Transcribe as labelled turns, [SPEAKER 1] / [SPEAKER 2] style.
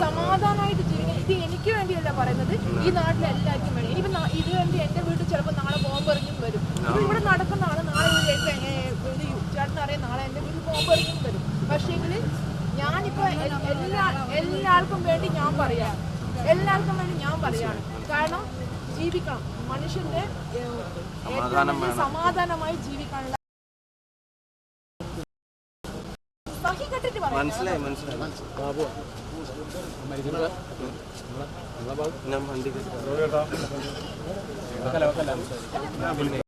[SPEAKER 1] സമാധാനമായിട്ട് ജീവിക്കണം. ഇത് എനിക്ക് വേണ്ടിയല്ല പറയുന്നത്, ഈ നാട്ടിലെ എല്ലാവർക്കും വേണ്ടി. ഇനിയിപ്പോൾ ഇത് വേണ്ടി എൻ്റെ വീട്ടിൽ ചിലപ്പോൾ നാളെ ബോംബെറിഞ്ഞും വരും. ഇത് ഇവിടെ നടക്കുന്നതാണ്. നാളെ ചേട്ടനറിയാം, നാളെ എൻ്റെ വീട്ടിൽ ബോംബെറിഞ്ഞും വരും. പക്ഷേങ്കിൽ ഞാനിപ്പോൾ എല്ലാവർക്കും വേണ്ടി ഞാൻ പറയാം, എല്ലാവർക്കും വേണ്ടി ഞാൻ പറയാണ്. കാരണം ജീവിക്കണം, മനുഷ്യന്റെ സമാധാനമായി ജീവിക്കാനുള്ള
[SPEAKER 2] മനസ്സിലായി. ഞാൻ